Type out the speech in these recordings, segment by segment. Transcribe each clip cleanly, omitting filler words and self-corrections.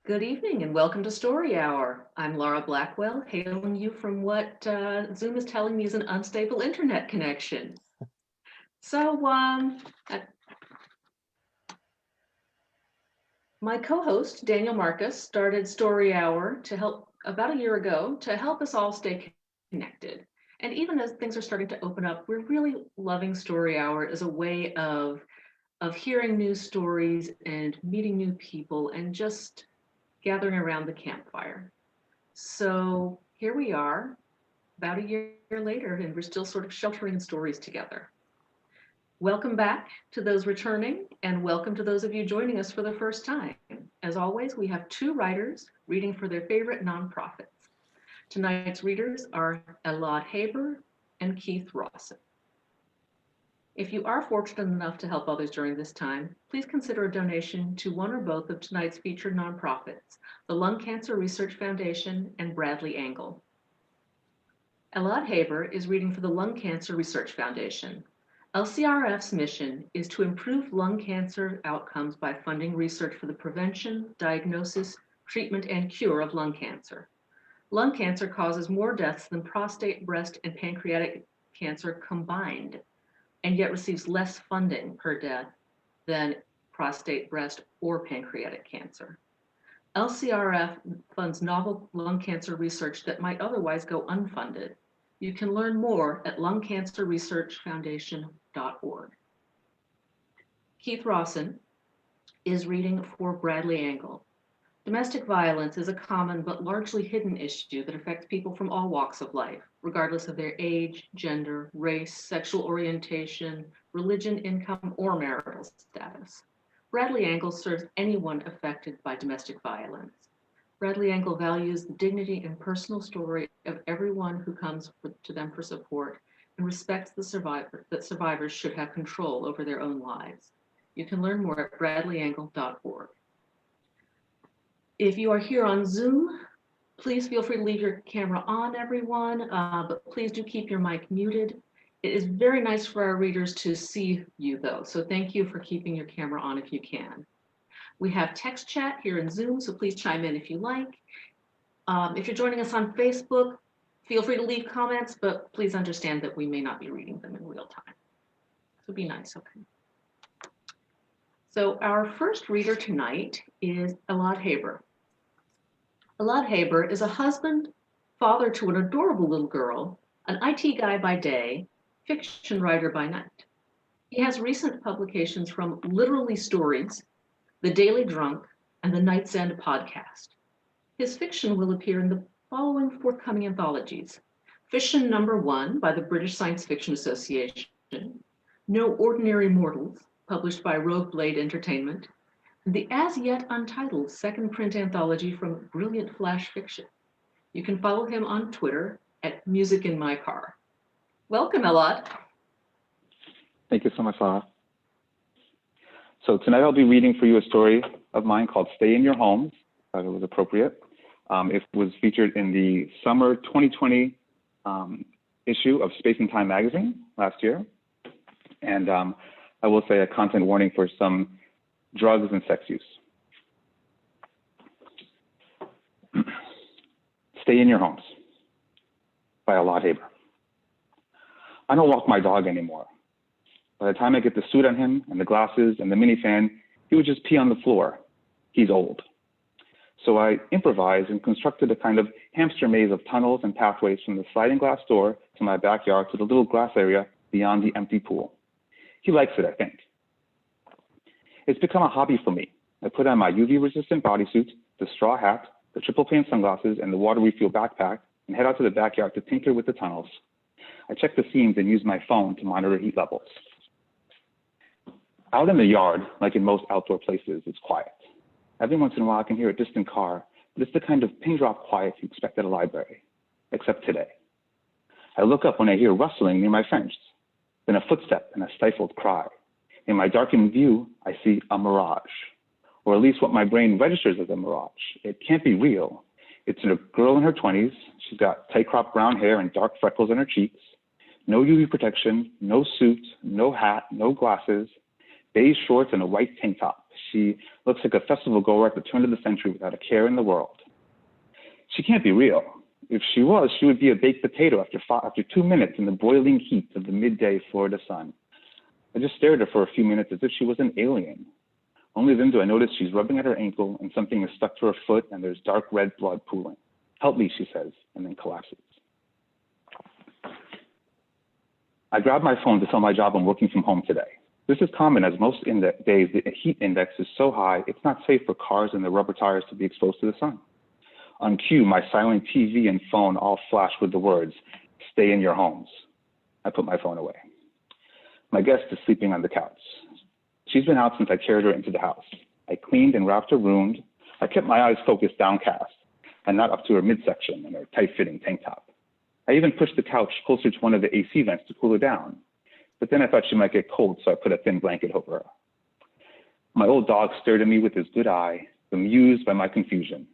Good evening and welcome to Story Hour. I'm Laura Blackwell, hailing you from what Zoom is telling me is an unstable internet connection. So my co-host, Daniel Marcus, started Story Hour to help about a year ago to help us all stay connected. And even as things are starting to open up, we're really loving Story Hour as a way of hearing news stories and meeting new people and just gathering around the campfire. So here we are, about a year later, and we're still sort of sheltering stories together. Welcome back to those returning, and welcome to those of you joining us for the first time. As always, we have two writers reading for their favorite nonprofits. Tonight's readers are Elad Haber and Keith Rosson. If you are fortunate enough to help others during this time, please consider a donation to one or both of tonight's featured nonprofits, the Lung Cancer Research Foundation and Bradley Angle. Elad Haber is reading for the Lung Cancer Research Foundation. LCRF's mission is to improve lung cancer outcomes by funding research for the prevention, diagnosis, treatment, and cure of lung cancer. Lung cancer causes more deaths than prostate, breast, and pancreatic cancer combined, and yet receives less funding per death than prostate, breast, or pancreatic cancer. LCRF funds novel lung cancer research that might otherwise go unfunded. You can learn more at lungcancerresearchfoundation.org. Keith Rosson is reading for Bradley Angle. Domestic violence is a common but largely hidden issue that affects people from all walks of life, regardless of their age, gender, race, sexual orientation, religion, income, or marital status. Bradley Angle serves anyone affected by domestic violence. Bradley Angle values the dignity and personal story of everyone who comes to them for support and respects that survivors should have control over their own lives. You can learn more at bradleyangle.org. If you are here on Zoom, please feel free to leave your camera on, everyone, but please do keep your mic muted. It is very nice for our readers to see you, though, so thank you for keeping your camera on if you can. We have text chat here in Zoom, so please chime in if you like. If you're joining us on Facebook, feel free to leave comments, but please understand that we may not be reading them in real time. So be nice, okay? So our first reader tonight is Elad Haber. Elad Haber is a husband, father to an adorable little girl, an IT guy by day, fiction writer by night. He has recent publications from Literally Stories, The Daily Drunk, and the Night's End podcast. His fiction will appear in the following forthcoming anthologies: Fiction #1 by the British Science Fiction Association, No Ordinary Mortals, published by Rogue Blade Entertainment, the as yet untitled second print anthology from Brilliant Flash Fiction. You can follow him on Twitter at Music in My Car. Welcome, Elad. Thank you so much, Laura. So tonight I'll be reading for you a story of mine called Stay in Your Homes. I thought it was appropriate. It was featured in the summer 2020 issue of Space and Time magazine last year. And I will say a content warning for some drugs and sex use. Stay in Your Homes by Elad Haber. I don't walk my dog anymore. By the time I get the suit on him and the glasses and the minifan, he would just pee on the floor. He's old. So I improvised and constructed a kind of hamster maze of tunnels and pathways from the sliding glass door to my backyard to the little grass area beyond the empty pool. He likes it, I think. It's become a hobby for me. I put on my UV-resistant bodysuit, the straw hat, the triple-pane sunglasses, and the water refuel backpack, and head out to the backyard to tinker with the tunnels. I check the seams and use my phone to monitor heat levels. Out in the yard, like in most outdoor places, it's quiet. Every once in a while, I can hear a distant car, but it's the kind of pin-drop quiet you expect at a library, except today. I look up when I hear rustling near my fence, then a footstep and a stifled cry. In my darkened view, I see a mirage, or at least what my brain registers as a mirage. It can't be real. It's a girl in her 20s. She's got tight cropped brown hair and dark freckles on her cheeks. No UV protection, no suit, no hat, no glasses, beige shorts and a white tank top. She looks like a festival goer at the turn of the century without a care in the world. She can't be real. If she was, she would be a baked potato after 2 minutes in the boiling heat of the midday Florida sun. I just stared at her for a few minutes as if she was an alien. Only then do I notice she's rubbing at her ankle and something is stuck to her foot and there's dark red blood pooling. Help me, she says, and then collapses. I grab my phone to tell my job I'm working from home today. This is common as most days the heat index is so high it's not safe for cars and their rubber tires to be exposed to the sun. On cue, my silent TV and phone all flash with the words, "Stay in your homes." I put my phone away. My guest is sleeping on the couch. She's been out since I carried her into the house. I cleaned and wrapped her wound. I kept my eyes focused downcast and not up to her midsection in her tight-fitting tank top. I even pushed the couch closer to one of the AC vents to cool her down. But then I thought she might get cold, so I put a thin blanket over her. My old dog stared at me with his good eye, bemused by my confusion.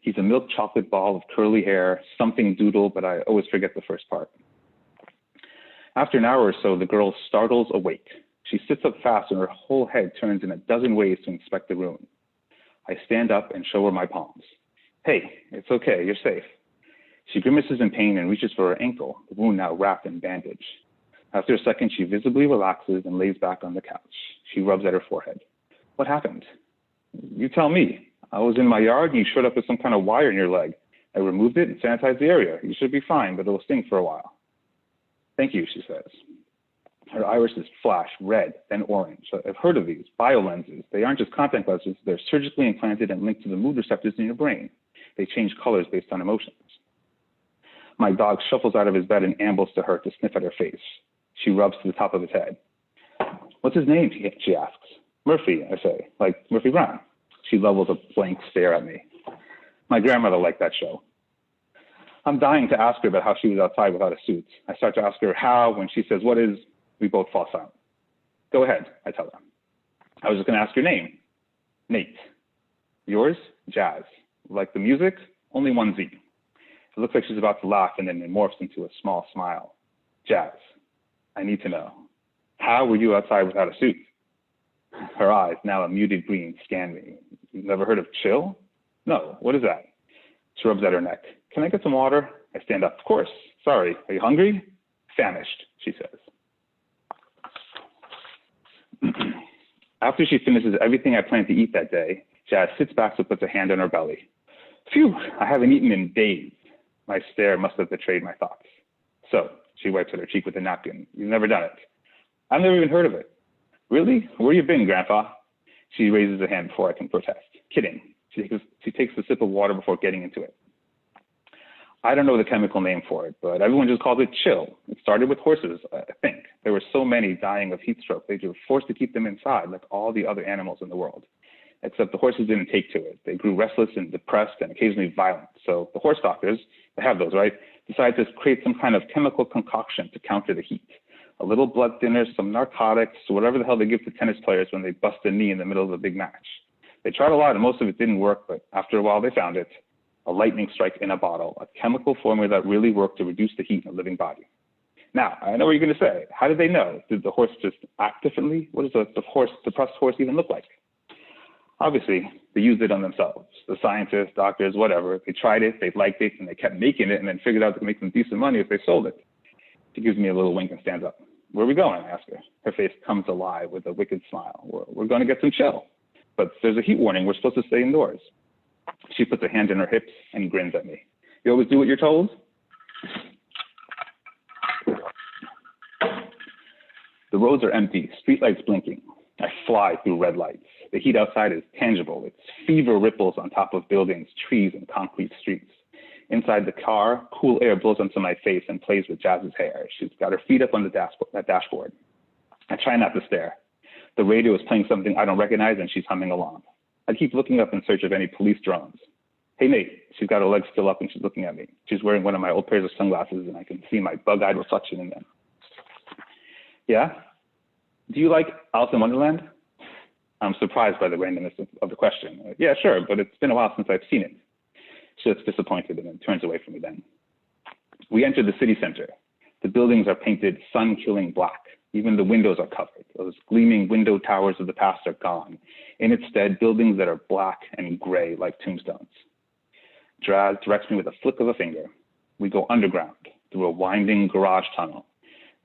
He's a milk chocolate ball of curly hair, something doodle, but I always forget the first part. After an hour or so, the girl startles awake. She sits up fast and her whole head turns in a dozen ways to inspect the room. I stand up and show her my palms. "Hey, it's okay, you're safe." She grimaces in pain and reaches for her ankle, the wound now wrapped in bandage. After a second, she visibly relaxes and lays back on the couch. She rubs at her forehead. "What happened?" "You tell me. I was in my yard and you showed up with some kind of wire in your leg. I removed it and sanitized the area. You should be fine, but it'll sting for a while." "Thank you," she says. Her irises flash red, then orange. I've heard of these, biolenses. They aren't just contact lenses. They're surgically implanted and linked to the mood receptors in your brain. They change colors based on emotions. My dog shuffles out of his bed and ambles to her to sniff at her face. She rubs to the top of his head. "What's his name?" she asks. "Murphy," I say, "like Murphy Brown." She levels a blank stare at me. My grandmother liked that show. I'm dying to ask her about how she was outside without a suit. I start to ask her how. When she says, "What is?" we both fall silent. "Go ahead," I tell her. "I was just going to ask your name." "Nate." "Yours?" "Jazz." "Like the music?" "Only one Z." It looks like she's about to laugh and then it morphs into a small smile. "Jazz, I need to know. How were you outside without a suit?" Her eyes, now a muted green, scan me. "You've never heard of chill?" "No, what is that?" She rubs at her neck. "Can I get some water?" I stand up. "Of course. Sorry, are you hungry?" "Famished," she says. After she finishes everything I planned to eat that day, Jazz sits back and puts a hand on her belly. "Phew, I haven't eaten in days." My stare must have betrayed my thoughts. "So," she wipes at her cheek with a napkin, "you've never done it?" "I've never even heard of it." "Really? Where you been, Grandpa?" She raises a hand before I can protest. "Kidding." She takes a sip of water before getting into it. I don't know the chemical name for it, but everyone just calls it chill. It started with horses, I think. There were so many dying of heat stroke, they were forced to keep them inside like all the other animals in the world. Except the horses didn't take to it. They grew restless and depressed and occasionally violent. So the horse doctors, they have those, right, decided to create some kind of chemical concoction to counter the heat. A little blood thinner, some narcotics, whatever the hell they give to tennis players when they bust a knee in the middle of a big match. They tried a lot and most of it didn't work, but after a while they found it. A lightning strike in a bottle, a chemical formula that really worked to reduce the heat in a living body. Now, I know what you're going to say. How did they know? Did the horse just act differently? What does the depressed horse even look like? Obviously, they used it on themselves. The scientists, doctors, whatever. They tried it, they liked it, and they kept making it and then figured out they could make some decent money if they sold it. She gives me a little wink and stands up. "Where are we going?" I ask her. Her face comes alive with a wicked smile. We're going to get some chill. But there's a heat warning. We're supposed to stay indoors." She puts a hand in her hips and grins at me. "You always do what you're told?" The roads are empty, streetlights blinking. I fly through red lights. The heat outside is tangible. It's fever ripples on top of buildings, trees, and concrete streets. Inside the car, cool air blows onto my face and plays with Jazz's hair. She's got her feet up on the dashboard. I try not to stare. The radio is playing something I don't recognize and she's humming along. I keep looking up in search of any police drones. "Hey, Nate." She's got her legs still up and she's looking at me. She's wearing one of my old pairs of sunglasses and I can see my bug-eyed reflection in them. "Yeah? Do you like Alice in Wonderland?" I'm surprised by the randomness of the question. "Yeah, sure, but it's been a while since I've seen it." She looks disappointed and then turns away from me then. We enter the city center. The buildings are painted sun-killing black. Even the windows are covered. Those gleaming window towers of the past are gone. In its stead, buildings that are black and gray like tombstones. Jazz directs me with a flick of a finger. We go underground through a winding garage tunnel.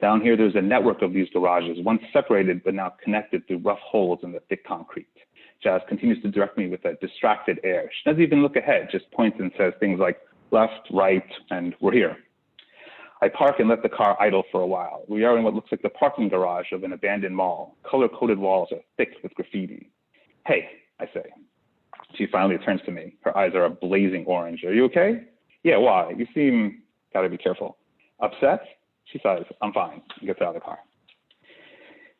Down here, there's a network of these garages, once separated but now connected through rough holes in the thick concrete. Jazz continues to direct me with a distracted air. She doesn't even look ahead, just points and says things like left, right, and we're here. I park and let the car idle for a while. We are in what looks like the parking garage of an abandoned mall. Color-coded walls are thick with graffiti. Hey, I say. She finally turns to me. Her eyes are a blazing orange. Are you okay? Yeah, why? You seem, gotta be careful. Upset? She says, I'm fine, and gets out of the car.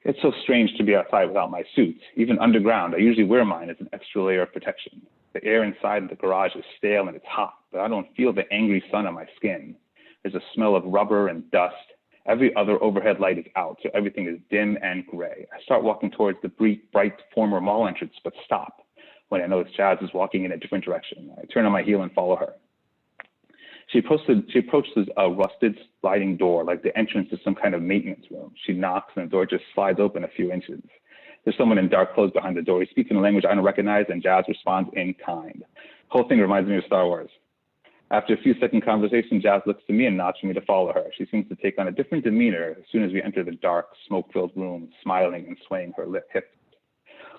It's so strange to be outside without my suit. Even underground, I usually wear mine as an extra layer of protection. The air inside the garage is stale and it's hot, but I don't feel the angry sun on my skin. There's a smell of rubber and dust. Every other overhead light is out, so everything is dim and gray. I start walking towards the bright former mall entrance, but stop when I notice Jazz is walking in a different direction. I turn on my heel and follow her. She approaches a rusted sliding door, like the entrance to some kind of maintenance room. She knocks and the door just slides open a few inches. There's someone in dark clothes behind the door. He speaks in a language I don't recognize, and Jazz responds in kind. The whole thing reminds me of Star Wars. After a few second conversation, Jazz looks to me and nods for me to follow her. She seems to take on a different demeanor as soon as we enter the dark, smoke-filled room, smiling and swaying her hips.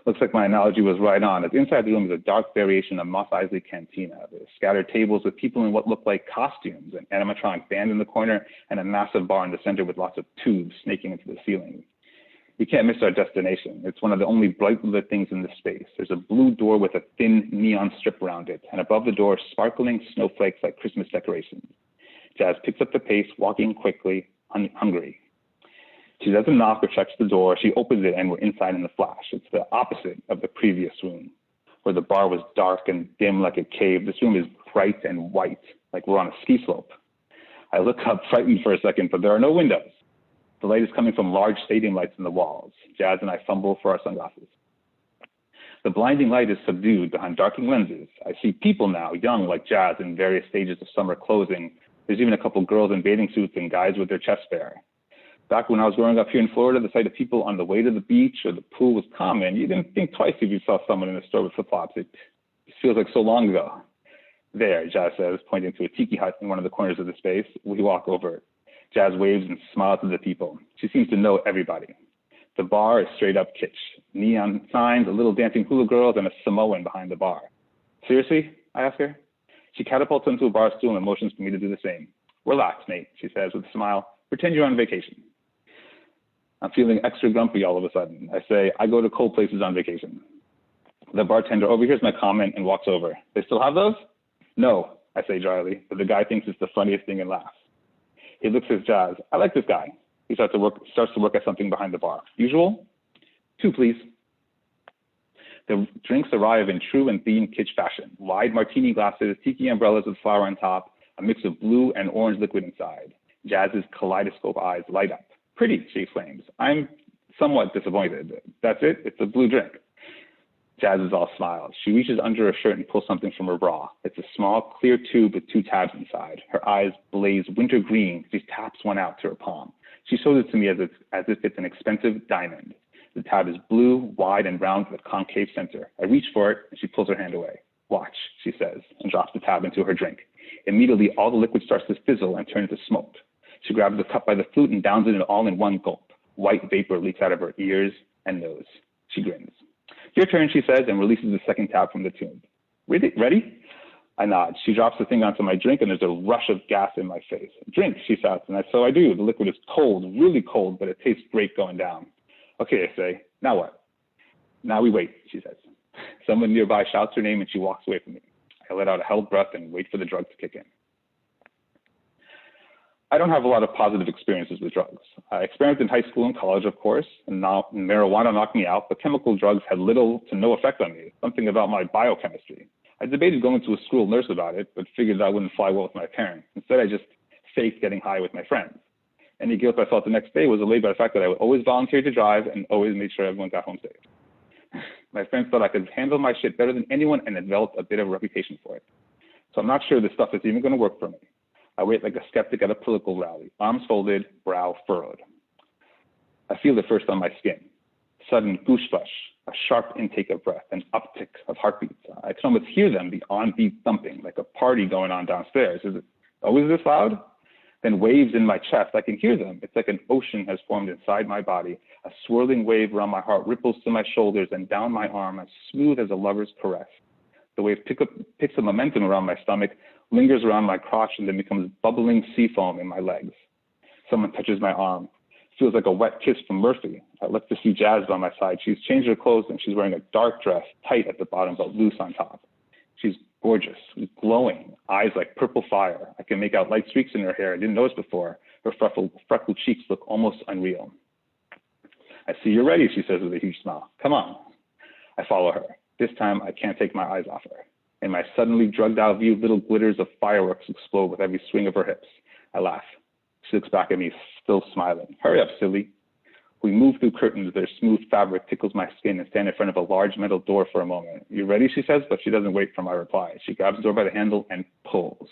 Looks like my analogy was right on, as inside the room is a dark variation of Mos Eisley Cantina. There's scattered tables with people in what look like costumes, an animatronic band in the corner, and a massive bar in the center with lots of tubes snaking into the ceiling. You can't miss our destination. It's one of the only brightly lit things in this space. There's a blue door with a thin neon strip around it, and above the door, sparkling snowflakes like Christmas decorations. Jazz picks up the pace, walking quickly, hungry. She doesn't knock or checks the door. She opens it and we're inside in a flash. It's the opposite of the previous room, where the bar was dark and dim like a cave. This room is bright and white, like we're on a ski slope. I look up frightened for a second, but there are no windows. The light is coming from large stadium lights in the walls. Jazz and I fumble for our sunglasses. The blinding light is subdued behind darkening lenses. I see people now, young like Jazz, in various stages of summer clothing. There's even a couple girls in bathing suits and guys with their chests bare. Back when I was growing up here in Florida, the sight of people on the way to the beach or the pool was common. You didn't think twice if you saw someone in a store with flip-flops. It feels like so long ago. There, Jazz says, pointing to a tiki hut in one of the corners of the space. We walk over. Jazz waves and smiles to the people. She seems to know everybody. The bar is straight up kitsch. Neon signs, a little dancing hula girls, and a Samoan behind the bar. Seriously? I ask her. She catapults into a bar stool and motions for me to do the same. Relax, mate, she says with a smile. Pretend you're on vacation. I'm feeling extra grumpy all of a sudden. I say, I go to cold places on vacation. The bartender overhears my comment and walks over. They still have those? No, I say dryly, but the guy thinks it's the funniest thing and laughs. He looks at Jazz. I like this guy. He starts to work at something behind the bar. Usual? 2, please. The drinks arrive in true and themed kitsch fashion. Wide martini glasses, tiki umbrellas with flower on top, a mix of blue and orange liquid inside. Jazz's kaleidoscope eyes light up. Pretty, she exclaims. I'm somewhat disappointed. That's it? It's a blue drink. Jazz is all smiles. She reaches under her shirt and pulls something from her bra. It's a small, clear tube with 2 tabs inside. Her eyes blaze winter green. She taps one out to her palm. She shows it to me as if it's an expensive diamond. The tab is blue, wide, and round with a concave center. I reach for it, and she pulls her hand away. Watch, she says, and drops the tab into her drink. Immediately, all the liquid starts to fizzle and turn into smoke. She grabs the cup by the flute and downs it all in one gulp. White vapor leaks out of her ears and nose. She grins. Your turn, she says, and releases the second tab from the tube. Ready? I nod. She drops the thing onto my drink, and there's a rush of gas in my face. Drink, she shouts, and so I do. The liquid is cold, really cold, but it tastes great going down. Okay, I say. Now what? Now we wait, she says. Someone nearby shouts her name, and she walks away from me. I let out a held breath and wait for the drug to kick in. I don't have a lot of positive experiences with drugs. I experimented in high school and college, of course, and now marijuana knocked me out, but chemical drugs had little to no effect on me, something about my biochemistry. I debated going to a school nurse about it, but figured that wouldn't fly well with my parents. Instead, I just faked getting high with my friends. Any guilt I felt the next day was allayed by the fact that I would always volunteer to drive and always made sure everyone got home safe. My friends thought I could handle my shit better than anyone and developed a bit of a reputation for it. So I'm not sure this stuff is even going to work for me. I wait like a skeptic at a political rally, arms folded, brow furrowed. I feel it first on my skin. Sudden goose flush, a sharp intake of breath, an uptick of heartbeats. I can almost hear them, the on-beat thumping, like a party going on downstairs. Is it always this loud? Then waves in my chest, I can hear them. It's like an ocean has formed inside my body. A swirling wave around my heart ripples to my shoulders and down my arm, as smooth as a lover's caress. The wave picks up momentum around my stomach, lingers around my crotch, and then becomes bubbling sea foam in my legs. Someone touches my arm. Feels like a wet kiss from Murphy. I look to see Jazz by my side. She's changed her clothes and she's wearing a dark dress, tight at the bottom but loose on top. She's gorgeous, glowing, eyes like purple fire. I can make out light streaks in her hair I didn't notice before. Her freckled cheeks look almost unreal. I see you're ready, she says with a huge smile. Come on. I follow her. This time I can't take my eyes off her. In my suddenly drugged out view, little glitters of fireworks explode with every swing of her hips. I laugh. She looks back at me, still smiling. Hurry up, silly. We move through curtains. Their smooth fabric tickles my skin and stand in front of a large metal door for a moment. You ready, she says, but she doesn't wait for my reply. She grabs the door by the handle and pulls.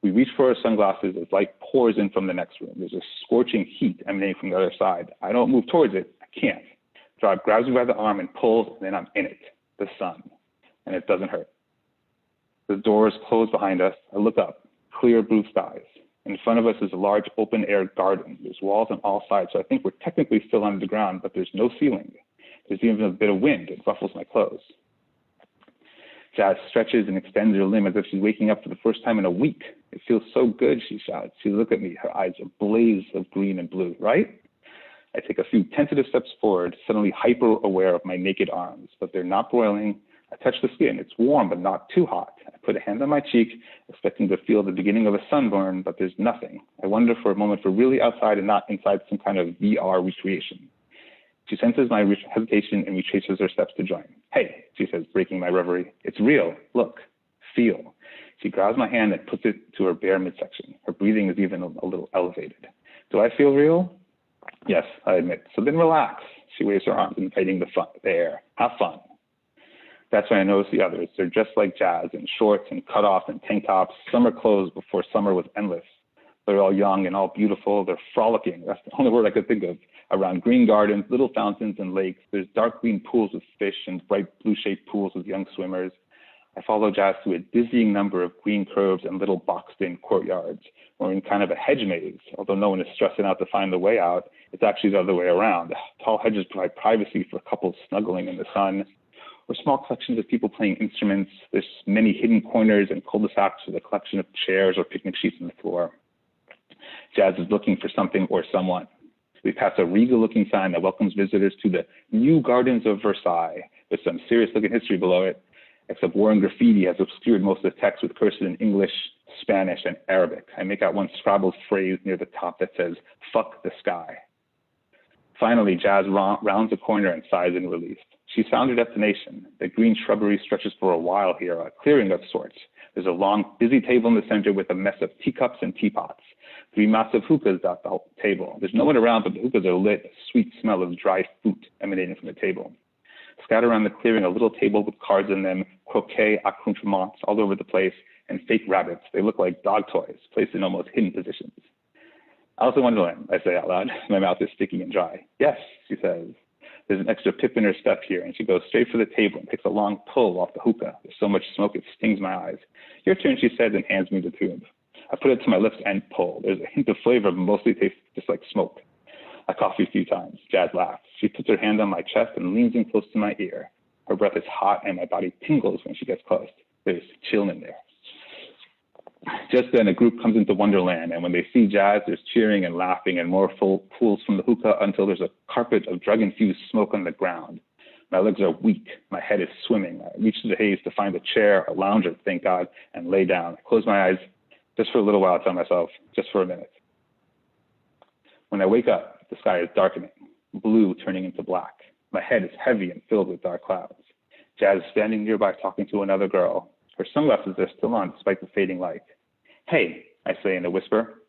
We reach for our sunglasses as light pours in from the next room. There's a scorching heat emanating from the other side. I don't move towards it. I can't. Drive grabs me by the arm and pulls, and then I'm in it, the sun. And it doesn't hurt. The doors close behind us. I look up, clear blue skies. In front of us is a large open-air garden. There's walls on all sides, so I think we're technically still under the ground, but there's no ceiling. There's even a bit of wind. It ruffles my clothes. Jazz stretches and extends her limb as if she's waking up for the first time in a week. It feels so good, she shouts. She looks at me, her eyes a blaze of green and blue, right? I take a few tentative steps forward, suddenly hyper-aware of my naked arms, but they're not broiling. I touch the skin. It's warm, but not too hot. I put a hand on my cheek, expecting to feel the beginning of a sunburn, but there's nothing. I wonder for a moment if we're really outside and not inside some kind of VR recreation. She senses my hesitation and retraces her steps to join. Hey, she says, breaking my reverie. It's real. Look, feel. She grabs my hand and puts it to her bare midsection. Her breathing is even a little elevated. Do I feel real? Yes, I admit. So then relax. She waves her arms, inviting the air. Have fun. That's when I notice the others. They're just like Jazz, in shorts and cutoffs and tank tops, summer clothes before summer was endless. They're all young and all beautiful. They're frolicking. That's the only word I could think of. Around green gardens, little fountains and lakes. There's dark green pools with fish and bright blue-shaped pools with young swimmers. I follow Jazz through a dizzying number of green curves and little boxed-in courtyards. We're in kind of a hedge maze. Although no one is stressing out to find the way out, it's actually the other way around. Tall hedges provide privacy for couples snuggling in the sun, or small collections of people playing instruments. There's many hidden corners and cul-de-sacs with a collection of chairs or picnic sheets on the floor. Jazz is looking for something or someone. We pass a regal-looking sign that welcomes visitors to the New Gardens of Versailles, with some serious-looking history below it, except war and graffiti has obscured most of the text with cursive in English, Spanish, and Arabic. I make out one scrabbled phrase near the top that says, "Fuck the sky." Finally, Jazz rounds a corner and sighs in relief. She's found her destination. The green shrubbery stretches for a while here, a clearing of sorts. There's a long, busy table in the center with a mess of teacups and teapots. 3 massive hookahs at the table. There's no one around, but the hookahs are lit, a sweet smell of dried fruit emanating from the table. Scattered around the clearing, a little table with cards in them, croquet accoutrements all over the place, and fake rabbits. They look like dog toys, placed in almost hidden positions. Alice in Wonderland, I say out loud. My mouth is sticky and dry. Yes, she says. There's an extra pip in her step here, and she goes straight for the table and takes a long pull off the hookah. There's so much smoke it stings my eyes. Your turn, she says, and hands me the tube. I put it to my lips and pull. There's a hint of flavor, but mostly tastes just like smoke. I cough a few times. Jazz laughs. She puts her hand on my chest and leans in close to my ear. Her breath is hot, and my body tingles when she gets close. There's chill in there. Just then, a group comes into Wonderland, and when they see Jazz, there's cheering and laughing and more pulls from the hookah until there's a carpet of drug-infused smoke on the ground. My legs are weak. My head is swimming. I reach to the haze to find a chair, a lounger, thank God, and lay down. I close my eyes just for a little while, I tell myself, just for a minute. When I wake up, the sky is darkening, blue turning into black. My head is heavy and filled with dark clouds. Jazz is standing nearby talking to another girl. Her sunglasses are still on despite the fading light. Hey, I say in a whisper.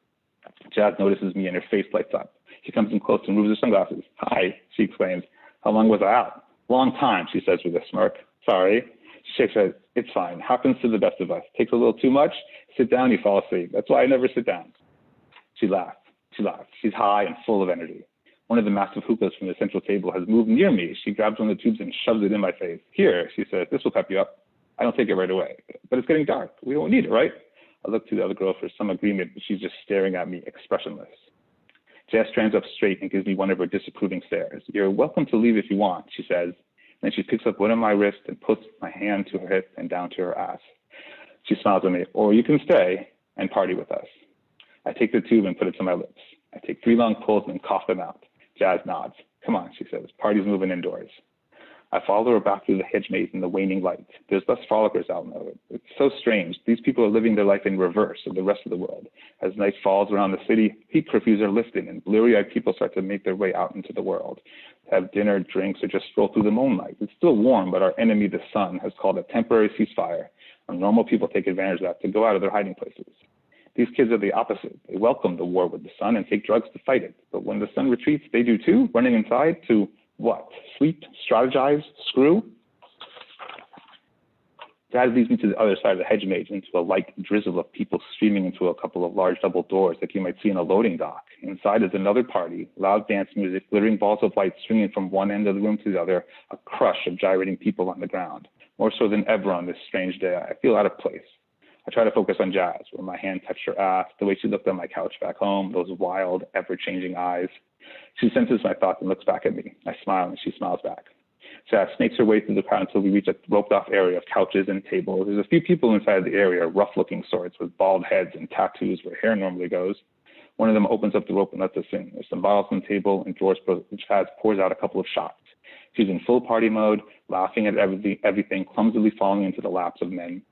Jazz notices me and her face lights up. She comes in close and removes her sunglasses. Hi, she exclaims. How long was I out? Long time, she says with a smirk. Sorry. She shakes her head. It's fine. Happens to the best of us. Takes a little too much. Sit down, you fall asleep. That's why I never sit down. She laughs. She's high and full of energy. One of the massive hookahs from the central table has moved near me. She grabs one of the tubes and shoves it in my face. Here, she says, this will pep you up. I don't take it right away, but it's getting dark. We don't need it, right? I look to the other girl for some agreement, but she's just staring at me, expressionless. Jess stands up straight and gives me one of her disapproving stares. You're welcome to leave if you want, she says. Then she picks up one of my wrists and puts my hand to her hip and down to her ass. She smiles at me, or you can stay and party with us. I take the tube and put it to my lips. I take 3 long pulls and cough them out. Jazz nods. Come on, she says. Party's moving indoors. I follow her back through the hedge maze in the waning light. There's less frolickers out now. It's so strange. These people are living their life in reverse of the rest of the world. As night falls around the city, heat curfews are lifted, and blurry-eyed people start to make their way out into the world, to have dinner, drinks, or just stroll through the moonlight. It's still warm, but our enemy, the sun, has called a temporary ceasefire, and normal people take advantage of that to go out of their hiding places. These kids are the opposite. They welcome the war with the sun and take drugs to fight it. But when the sun retreats, they do too, running inside to what? Sleep, strategize, screw? Dad leads me to the other side of the hedge maze into a light drizzle of people streaming into a couple of large double doors like you might see in a loading dock. Inside is another party, loud dance music, glittering balls of light swinging from one end of the room to the other, a crush of gyrating people on the ground. More so than ever on this strange day, I feel out of place. I try to focus on Jazz, where my hand touched her ass, the way she looked on my couch back home, those wild, ever-changing eyes. She senses my thoughts and looks back at me. I smile and she smiles back. Jazz snakes her way through the crowd until we reach a roped-off area of couches and tables. There's a few people inside the area, rough-looking sorts with bald heads and tattoos where hair normally goes. One of them opens up the rope and lets us in. There's some bottles on the table and drawers. Jazz pours out a couple of shots. She's in full party mode, laughing at everything, clumsily falling into the laps of men.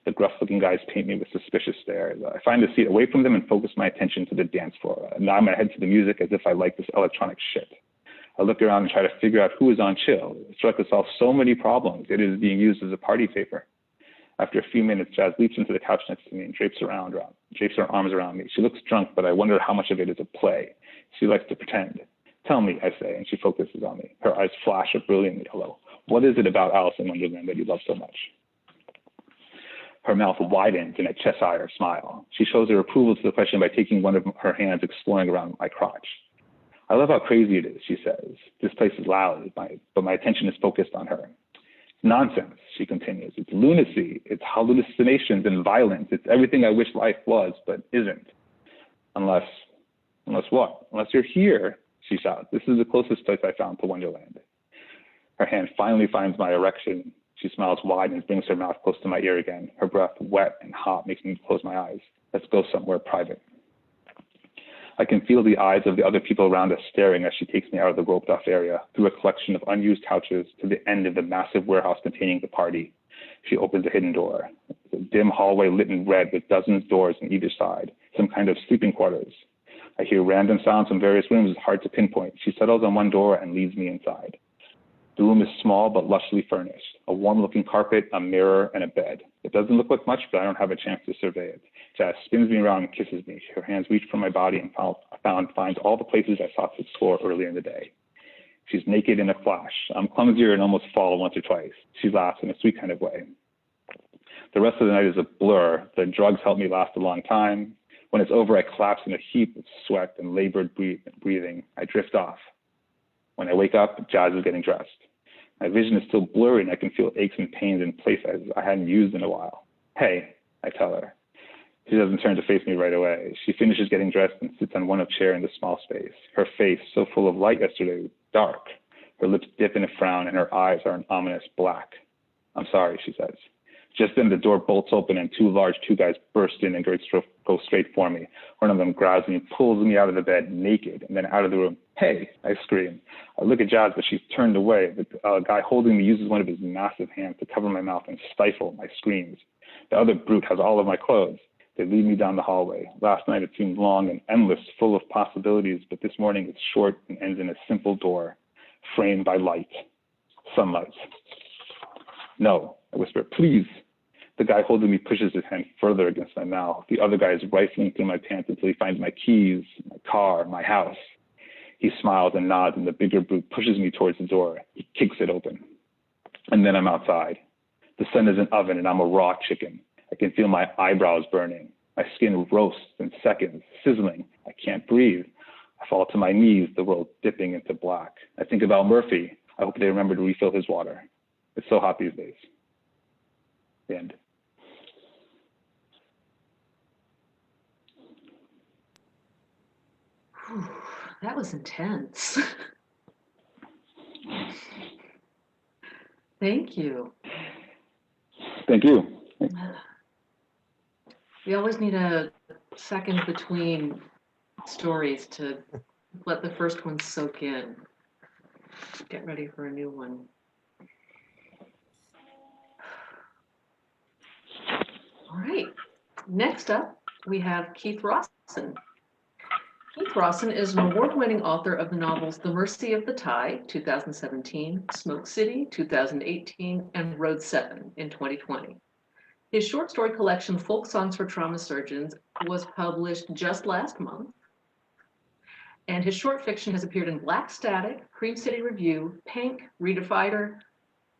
The gruff-looking guys paint me with suspicious stares. I find a seat away from them and focus my attention to the dance floor. I nod my head to the music as if I like this electronic shit. I look around and try to figure out who is on chill. It's like to solve so many problems. It is being used as a party favor. After a few minutes, Jazz leaps into the couch next to me and drapes her arms around me. She looks drunk, but I wonder how much of it is a play. She likes to pretend. Tell me, I say, and she focuses on me. Her eyes flash a brilliant yellow. What is it about Alice in Wonderland that you love so much? Her mouth widens in a Cheshire smile. She shows her approval to the question by taking one of her hands, exploring around my crotch. I love how crazy it is, she says. This place is loud, but my attention is focused on her. It's nonsense, she continues. It's lunacy. It's hallucinations and violence. It's everything I wish life was, but isn't. Unless what? Unless you're here, she shouts. This is the closest place I found to Wonderland. Her hand finally finds my erection. She smiles wide and brings her mouth close to my ear again. Her breath, wet and hot, makes me close my eyes. Let's go somewhere private. I can feel the eyes of the other people around us staring as she takes me out of the roped-off area, through a collection of unused couches to the end of the massive warehouse containing the party. She opens a hidden door. It's a dim hallway lit in red with dozens of doors on either side, some kind of sleeping quarters. I hear random sounds from various rooms. It's hard to pinpoint. She settles on one door and leads me inside. The room is small but lushly furnished. A warm-looking carpet, a mirror, and a bed. It doesn't look like much, but I don't have a chance to survey it. Jazz spins me around and kisses me. Her hands reach for my body and finds all the places I sought to explore earlier in the day. She's naked in a flash. I'm clumsier and almost fall once or twice. She laughs in a sweet kind of way. The rest of the night is a blur. The drugs help me last a long time. When it's over, I collapse in a heap of sweat and labored breathing. I drift off. When I wake up, Jazz is getting dressed. My vision is still blurry and I can feel aches and pains in places I hadn't used in a while. Hey, I tell her. She doesn't turn to face me right away. She finishes getting dressed and sits on one chair in the small space. Her face, so full of light yesterday, dark. Her lips dip in a frown and her eyes are an ominous black. I'm sorry, she says. Just then the door bolts open and two guys burst in and go straight for me. One of them grabs me and pulls me out of the bed naked and then out of the room. Hey, I scream. I look at Jazz, but she's turned away. The guy holding me uses one of his massive hands to cover my mouth and stifle my screams. The other brute has all of my clothes. They lead me down the hallway. Last night it seemed long and endless, full of possibilities, but this morning it's short and ends in a simple door, framed by light. Sunlight. No, I whisper, please. The guy holding me pushes his hand further against my mouth. The other guy is rifling through my pants until he finds my keys, my car, my house. He smiles and nods, and the bigger brute pushes me towards the door. He kicks it open. And then I'm outside. The sun is an oven, and I'm a raw chicken. I can feel my eyebrows burning. My skin roasts in seconds, sizzling. I can't breathe. I fall to my knees, the world dipping into black. I think about Murphy. I hope they remember to refill his water. It's so hot these days. The end. Whew, that was intense. Thank you. Thank you. We always need a second between stories to let the first one soak in. Get ready for a new one. All right. Next up, we have Keith Rosson. Keith Rosson is an award-winning author of the novels The Mercy of the Tide, 2017, Smoke City, 2018, and Road 7 in 2020. His short story collection, Folk Songs for Trauma Surgeons, was published just last month. And his short fiction has appeared in Black Static, Cream City Review, Pink, Reader Fighter,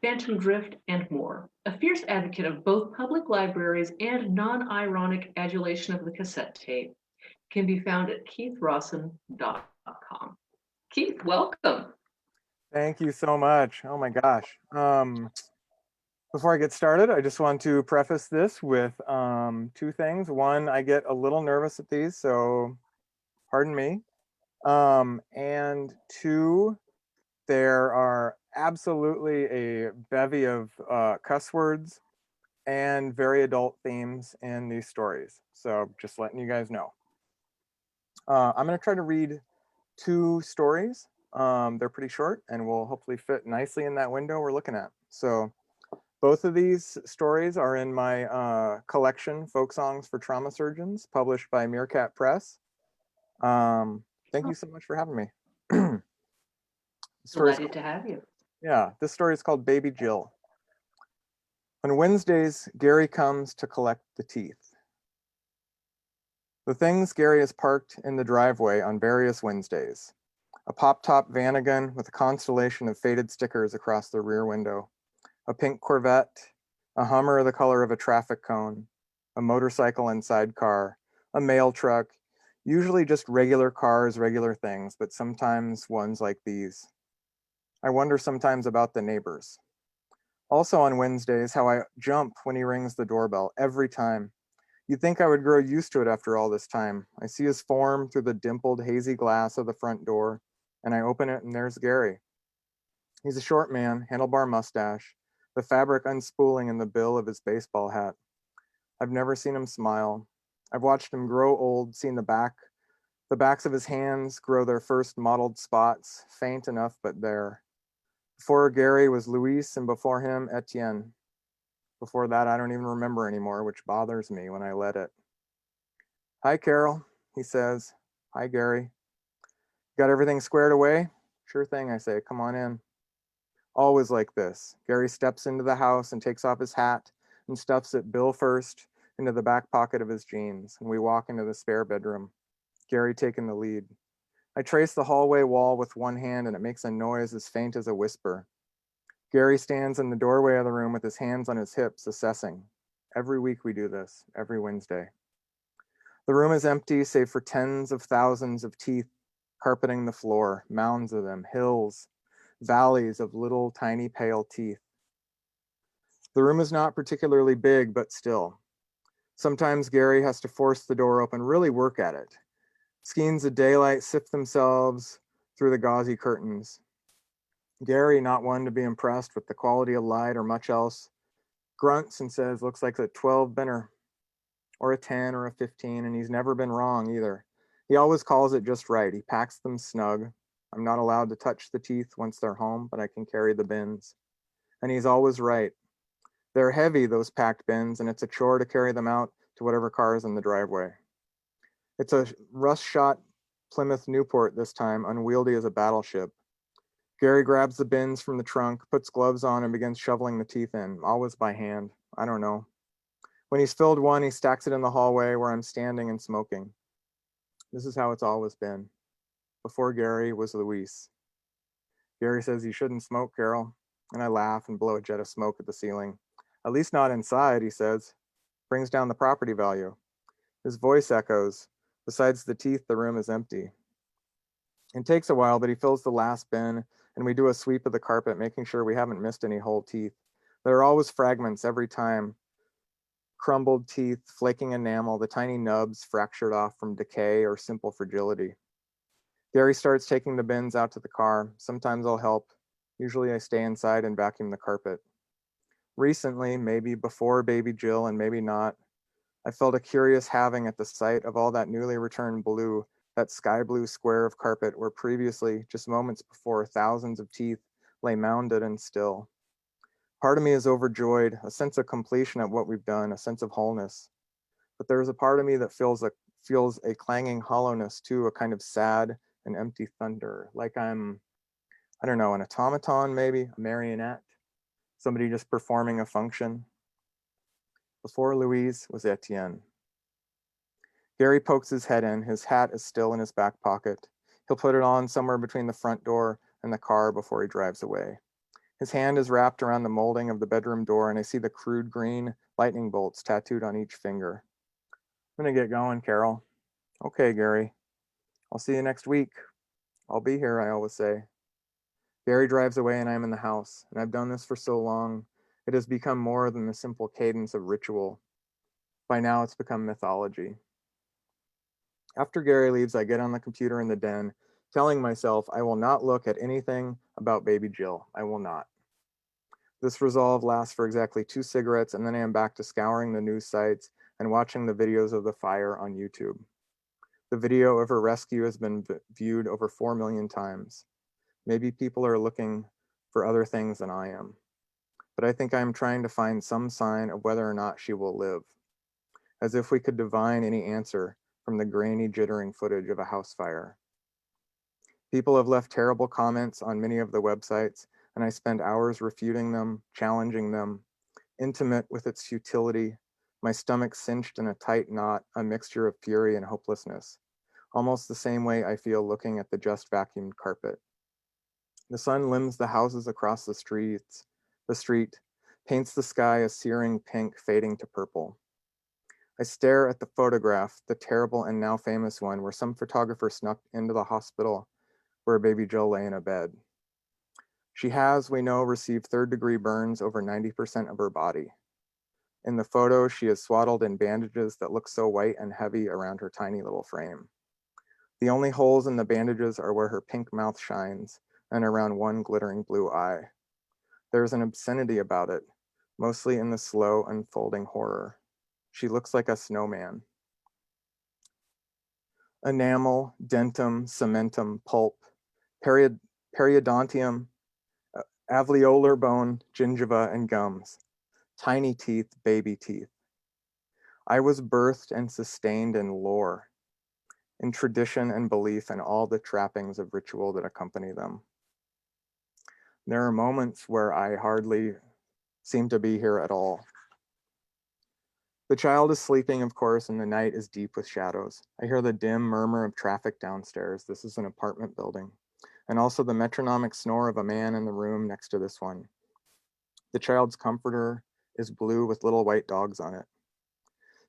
Phantom Drift, and more. A fierce advocate of both public libraries and non-ironic adulation of the cassette tape, can be found at keithrosson.com. Keith, welcome. Thank you so much. Oh my gosh. Before I get started, I just want to preface this with two things. One, I get a little nervous at these, so pardon me. And two, there are absolutely a bevy of cuss words and very adult themes in these stories. So just letting you guys know. I'm going to try to read two stories. They're pretty short and will hopefully fit nicely in that window we're looking at. So both of these stories are in my collection, Folk Songs for Trauma Surgeons, published by Meerkat Press. Thank you so much for having me. Delighted to have you. Yeah, this story is called Baby Jill. On Wednesdays, Gary comes to collect the teeth. The things Gary has parked in the driveway on various Wednesdays. A pop-top Vanagon with a constellation of faded stickers across the rear window. A pink Corvette, a Hummer the color of a traffic cone, a motorcycle and sidecar, a mail truck, usually just regular cars, regular things, but sometimes ones like these. I wonder sometimes about the neighbors. Also on Wednesdays, how I jump when he rings the doorbell every time. You'd think I would grow used to it after all this time. I see his form through the dimpled, hazy glass of the front door, and I open it and there's Gary. He's a short man, handlebar mustache, the fabric unspooling in the bill of his baseball hat. I've never seen him smile. I've watched him grow old, seen the backs of his hands grow their first mottled spots, faint enough but there. Before Gary was Luis, and before him, Etienne. Before that, I don't even remember anymore, which bothers me when I let it. Hi, Carol, he says. Hi, Gary. Got everything squared away? Sure thing, I say. Come on in. Always like this. Gary steps into the house and takes off his hat and stuffs it bill first into the back pocket of his jeans, and we walk into the spare bedroom. Gary taking the lead. I trace the hallway wall with one hand and it makes a noise as faint as a whisper. Gary stands in the doorway of the room with his hands on his hips, assessing. Every week we do this, every Wednesday. The room is empty, save for tens of thousands of teeth carpeting the floor, mounds of them, hills, valleys of little tiny pale teeth. The room is not particularly big, but still. Sometimes Gary has to force the door open, really work at it. Skeins of daylight sift themselves through the gauzy curtains. Gary, not one to be impressed with the quality of light or much else, grunts and says, looks like a 12 binner, or a 10 or a 15, and he's never been wrong either. He always calls it just right. He packs them snug. I'm not allowed to touch the teeth once they're home, but I can carry the bins. And he's always right. They're heavy, those packed bins, and it's a chore to carry them out to whatever car is in the driveway. It's a rust-shot Plymouth Newport this time, unwieldy as a battleship. Gary grabs the bins from the trunk, puts gloves on, and begins shoveling the teeth in, always by hand. I don't know. When he's filled one, he stacks it in the hallway where I'm standing and smoking. This is how it's always been. Before Gary was Luis. Gary says you shouldn't smoke, Carol, and I laugh and blow a jet of smoke at the ceiling. At least not inside, he says. Brings down the property value. His voice echoes. Besides the teeth, the room is empty. It takes a while, but he fills the last bin, and we do a sweep of the carpet, making sure we haven't missed any whole teeth. There are always fragments every time, crumbled teeth, flaking enamel, the tiny nubs fractured off from decay or simple fragility. Gary starts taking the bins out to the car. Sometimes I'll help. Usually I stay inside and vacuum the carpet. Recently, maybe before baby Jill and maybe not, I felt a curious halving at the sight of all that newly returned blue, that sky blue square of carpet where previously, just moments before, thousands of teeth lay mounded and still. Part of me is overjoyed, a sense of completion at what we've done, a sense of wholeness. But there is a part of me that feels a clanging hollowness too, a kind of sad and empty thunder, like I'm, I don't know, an automaton maybe, a marionette, somebody just performing a function. Before Louise was Etienne. Gary pokes his head in. His hat is still in his back pocket. He'll put it on somewhere between the front door and the car before he drives away. His hand is wrapped around the molding of the bedroom door, and I see the crude green lightning bolts tattooed on each finger. I'm gonna get going, Carol. Okay, Gary. I'll see you next week. I'll be here, I always say. Gary drives away and I'm in the house, and I've done this for so long, it has become more than the simple cadence of ritual. By now, it's become mythology. After Gary leaves, I get on the computer in the den, telling myself I will not look at anything about baby Jill. I will not. This resolve lasts for exactly 2 cigarettes, and then I am back to scouring the news sites and watching the videos of the fire on YouTube. The video of her rescue has been viewed over 4 million times. Maybe people are looking for other things than I am. But I think I am trying to find some sign of whether or not she will live, as if we could divine any answer from the grainy, jittering footage of a house fire. People have left terrible comments on many of the websites, and I spend hours refuting them, challenging them, intimate with its futility, my stomach cinched in a tight knot, a mixture of fury and hopelessness, almost the same way I feel looking at the just vacuumed carpet. The sun limns the houses across the street, paints the sky a searing pink fading to purple. I stare at the photograph, the terrible and now famous one, where some photographer snuck into the hospital where baby Jill lay in a bed. She has, we know, received third-degree burns over 90% of her body. In the photo, she is swaddled in bandages that look so white and heavy around her tiny little frame. The only holes in the bandages are where her pink mouth shines and around one glittering blue eye. There's an obscenity about it, mostly in the slow unfolding horror. She looks like a snowman. Enamel, dentum, cementum, pulp, periodontium, alveolar bone, gingiva, and gums. Tiny teeth, baby teeth. I was birthed and sustained in lore, in tradition and belief, and all the trappings of ritual that accompany them. There are moments where I hardly seem to be here at all. The child is sleeping, of course, and the night is deep with shadows. I hear the dim murmur of traffic downstairs. This is an apartment building. And also the metronomic snore of a man in the room next to this one. The child's comforter is blue with little white dogs on it.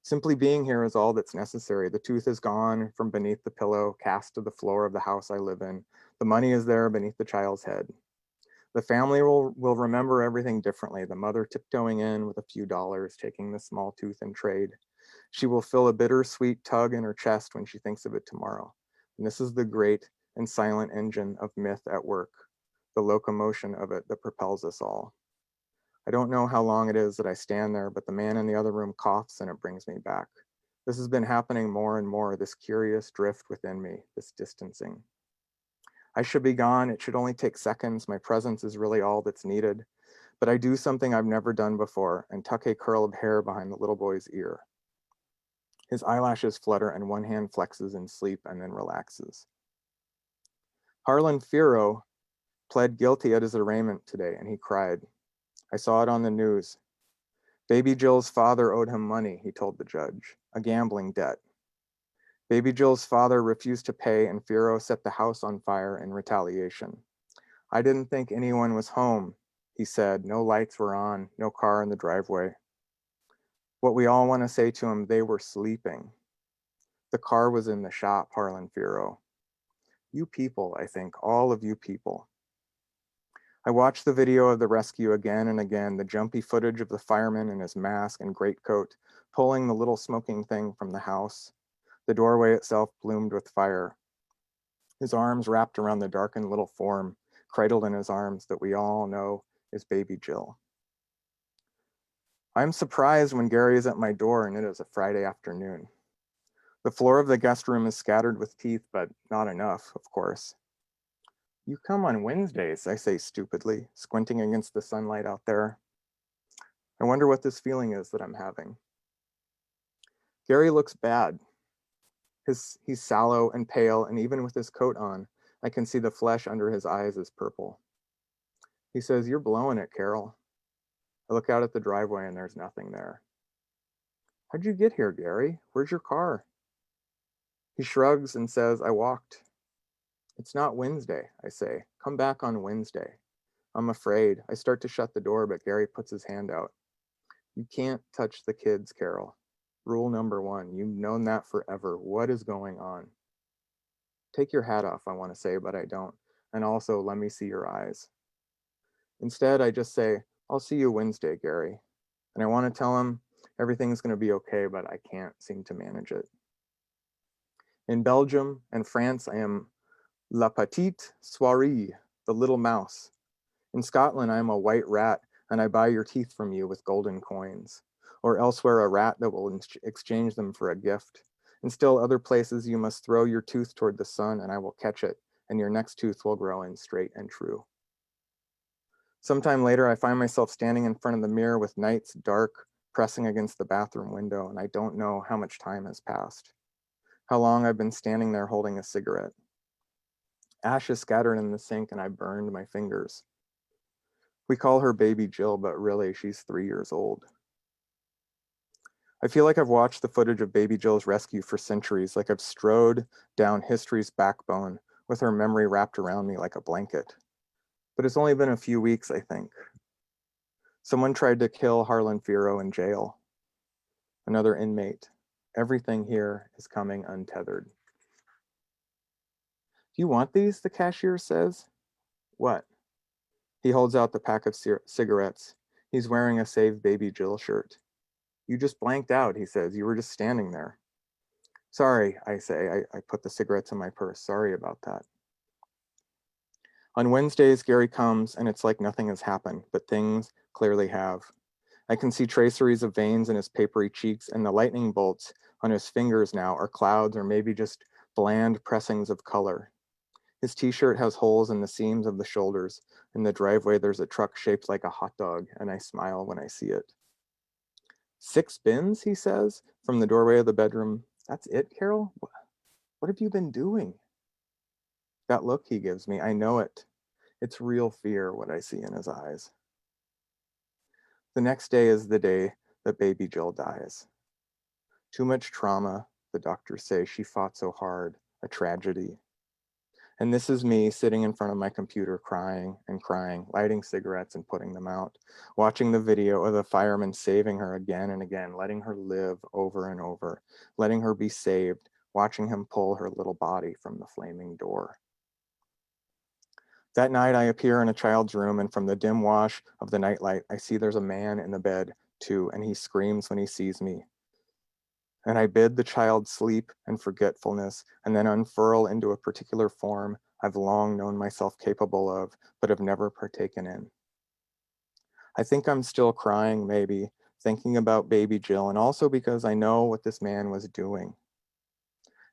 Simply being here is all that's necessary. The tooth is gone from beneath the pillow, cast to the floor of the house I live in. The money is there beneath the child's head. The family will remember everything differently. The mother tiptoeing in with a few dollars, taking the small tooth in trade. She will feel a bittersweet tug in her chest when she thinks of it tomorrow. And this is the great and silent engine of myth at work, the locomotion of it that propels us all. I don't know how long it is that I stand there, but the man in the other room coughs and it brings me back. This has been happening more and more, this curious drift within me, this distancing. I should be gone. It should only take seconds. My presence is really all that's needed. But I do something I've never done before and tuck a curl of hair behind the little boy's ear. His eyelashes flutter and one hand flexes in sleep and then relaxes. Harlan Firo pled guilty at his arraignment today and he cried. I saw it on the news. Baby Jill's father owed him money, he told the judge, a gambling debt. Baby Jill's father refused to pay and Firo set the house on fire in retaliation. I didn't think anyone was home, he said. No lights were on, no car in the driveway. What we all want to say to him, they were sleeping. The car was in the shop, Harlan Firo. You people, I think, all of you people. I watched the video of the rescue again and again, the jumpy footage of the fireman in his mask and greatcoat, pulling the little smoking thing from the house. The doorway itself bloomed with fire. His arms wrapped around the darkened little form, cradled in his arms that we all know is baby Jill. I'm surprised when Gary is at my door and it is a Friday afternoon. The floor of the guest room is scattered with teeth, but not enough, of course. You come on Wednesdays, I say stupidly, squinting against the sunlight out there. I wonder what this feeling is that I'm having. Gary looks bad. He's sallow and pale, and even with his coat on, I can see the flesh under his eyes is purple. He says, "You're blowing it, Carol." I look out at the driveway and there's nothing there. "How'd you get here, Gary? Where's your car?" He shrugs and says, "I walked." "It's not Wednesday," I say. "Come back on Wednesday." I'm afraid. I start to shut the door, but Gary puts his hand out. "You can't touch the kids, Carol. Rule number 1. You've known that forever. What is going on?" "Take your hat off," I want to say, but I don't. "And also, let me see your eyes." Instead, I just say, "I'll see you Wednesday, Gary." And I want to tell him everything's going to be okay, but I can't seem to manage it. In Belgium and France, I am la petite souris, the little mouse. In Scotland, I am a white rat, and I buy your teeth from you with golden coins. Or elsewhere, a rat that will exchange them for a gift. In still other places, you must throw your tooth toward the sun, and I will catch it, and your next tooth will grow in straight and true. Sometime later, I find myself standing in front of the mirror with nights dark, pressing against the bathroom window, and I don't know how much time has passed. How long I've been standing there holding a cigarette. Ash is scattered in the sink, and I burned my fingers. We call her baby Jill, but really she's 3 years old. I feel like I've watched the footage of baby Jill's rescue for centuries, like I've strode down history's backbone with her memory wrapped around me like a blanket. But it's only been a few weeks, I think. Someone tried to kill Harlan Firo in jail. Another inmate. Everything here is coming untethered. "Do you want these?" the cashier says. "What?" He holds out the pack of cigarettes. He's wearing a Save Baby Jill shirt. "You just blanked out," he says. "You were just standing there." "Sorry," I say. I put the cigarettes in my purse. "Sorry about that." On Wednesdays, Gary comes, and it's like nothing has happened, but things clearly have. I can see traceries of veins in his papery cheeks, and the lightning bolts on his fingers now are clouds or maybe just bland pressings of color. His t-shirt has holes in the seams of the shoulders. In the driveway, there's a truck shaped like a hot dog, and I smile when I see it. "6 bins," he says, from the doorway of the bedroom. "That's it, Carol? What have you been doing?" That look he gives me, I know it. It's real fear, what I see in his eyes. The next day is the day that baby Jill dies. Too much trauma, the doctors say. She fought so hard, a tragedy. And this is me sitting in front of my computer crying and crying, lighting cigarettes and putting them out, watching the video of the fireman saving her again and again, letting her live over and over, letting her be saved, watching him pull her little body from the flaming door. That night I appear in a child's room, and from the dim wash of the nightlight, I see there's a man in the bed too, and he screams when he sees me. And I bid the child sleep and forgetfulness, and then unfurl into a particular form I've long known myself capable of, but have never partaken in. I think I'm still crying, maybe, thinking about baby Jill, and also because I know what this man was doing.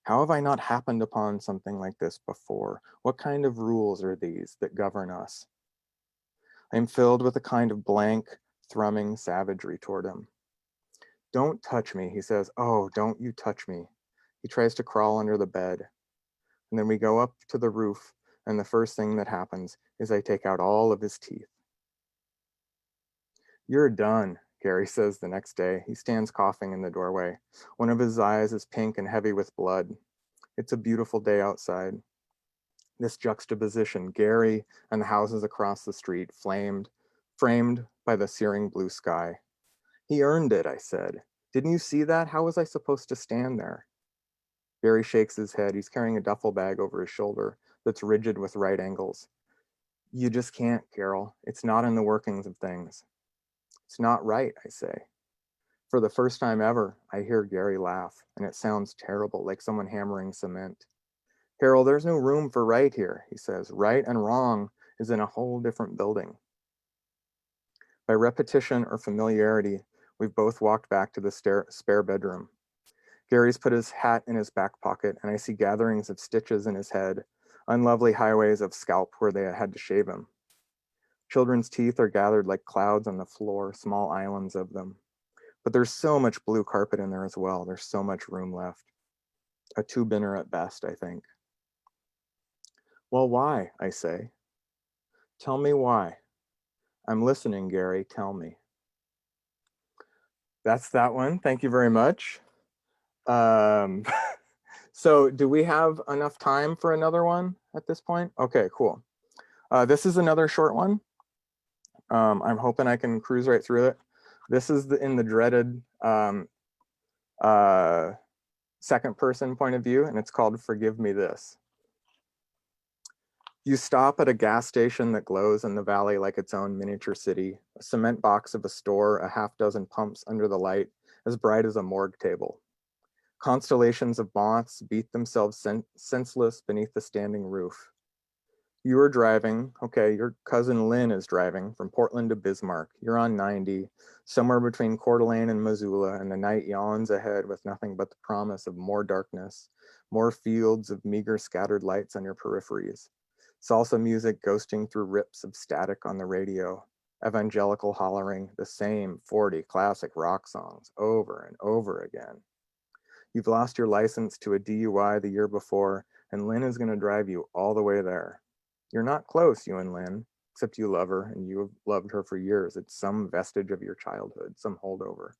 How have I not happened upon something like this before? What kind of rules are these that govern us? I am filled with a kind of blank, thrumming savagery toward him. "Don't touch me," he says. "Oh, don't you touch me." He tries to crawl under the bed. And then we go up to the roof, and the first thing that happens is I take out all of his teeth. "You're done," Gary says the next day. He stands coughing in the doorway. One of his eyes is pink and heavy with blood. It's a beautiful day outside. This juxtaposition, Gary and the houses across the street, framed by the searing blue sky. "He earned it," I said. "Didn't you see that? How was I supposed to stand there?" Gary shakes his head. He's carrying a duffel bag over his shoulder. that's rigid with right angles. You just can't, Carol. It's not in the workings of things. It's not right, I say. For the first time ever, I hear Gary laugh, and it sounds terrible, like someone hammering cement. Carol, there's no room for right here, he says. Right and wrong is in a whole different building. By repetition or familiarity, we've both walked back to the spare bedroom. Gary's put his hat in his back pocket, and I see gatherings of stitches in his head, unlovely highways of scalp where they had to shave him. Children's teeth are gathered like clouds on the floor, small islands of them. But there's so much blue carpet in there as well. There's so much room left. A two-binner at best, I think. Well, why? I say. Tell me why. I'm listening, Gary. Tell me. That's that one. Thank you very much. Um, so do we have enough time for another one at this point? Okay, cool. This is another short one. I'm hoping I can cruise right through it. This is in the dreaded second person point of view, and it's called Forgive Me This. You stop at a gas station that glows in the valley like its own miniature city, a cement box of a store, a half dozen pumps under the light, as bright as a morgue table. Constellations of moths beat themselves senseless beneath the standing roof. You are driving, okay, your cousin Lynn is driving from Portland to Bismarck. You're on 90, somewhere between Coeur d'Alene and Missoula, and the night yawns ahead with nothing but the promise of more darkness, more fields of meager scattered lights on your peripheries. Salsa music ghosting through rips of static on the radio, evangelical hollering the same 40 classic rock songs over and over again. You've lost your license to a DUI the year before, and Lynn is going to drive you all the way there. You're not close, you and Lynn, except you love her and you have loved her for years. It's some vestige of your childhood, some holdover.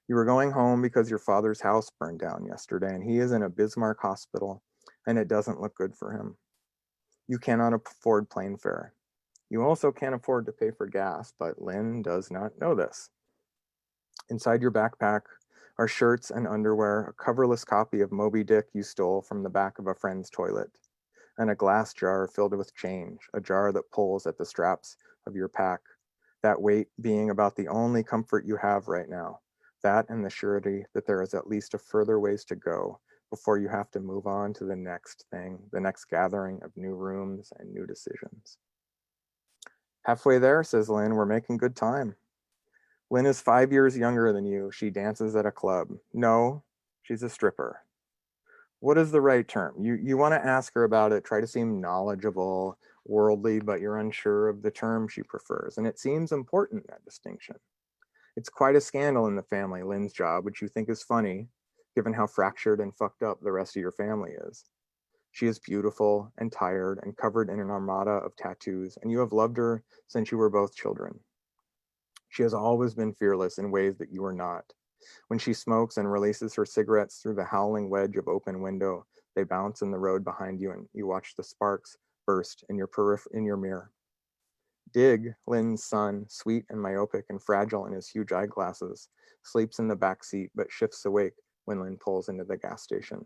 You were going home because your father's house burned down yesterday and he is in a Bismarck hospital and it doesn't look good for him. You cannot afford plane fare. You also can't afford to pay for gas, but Lynn does not know this. Inside your backpack are shirts and underwear, a coverless copy of Moby Dick you stole from the back of a friend's toilet, and a glass jar filled with change, a jar that pulls at the straps of your pack, that weight being about the only comfort you have right now, that and the surety that there is at least a further ways to go before you have to move on to the next thing, the next gathering of new rooms and new decisions. Halfway there, says Lynn, we're making good time. Lynn is 5 years younger than you. She dances at a club. No, she's a stripper. What is the right term? You want to ask her about it, try to seem knowledgeable, worldly, but you're unsure of the term she prefers. And it seems important, that distinction. It's quite a scandal in the family, Lynn's job, which you think is funny, given how fractured and fucked up the rest of your family is. She is beautiful and tired and covered in an armada of tattoos, and you have loved her since you were both children. She has always been fearless in ways that you are not. When she smokes and releases her cigarettes through the howling wedge of open window, they bounce in the road behind you and you watch the sparks burst in your mirror. Dig, Lynn's son, sweet and myopic and fragile in his huge eyeglasses, sleeps in the back seat but shifts awake when Lynn pulls into the gas station.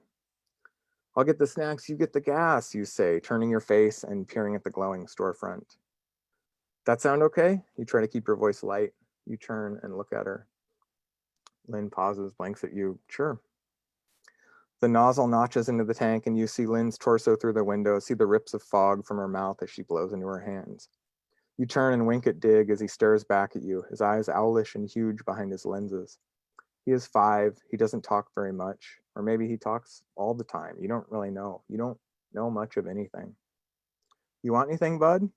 I'll get the snacks, you get the gas, you say, turning your face and peering at the glowing storefront. That sound okay? You try to keep your voice light. You turn and look at her. Lynn pauses, blinks at you. Sure. The nozzle notches into the tank and you see Lynn's torso through the window, see the rips of fog from her mouth as she blows into her hands. You turn and wink at Dig as he stares back at you, his eyes owlish and huge behind his lenses. He is 5, he doesn't talk very much, or maybe he talks all the time. You don't really know. You don't know much of anything. You want anything, bud?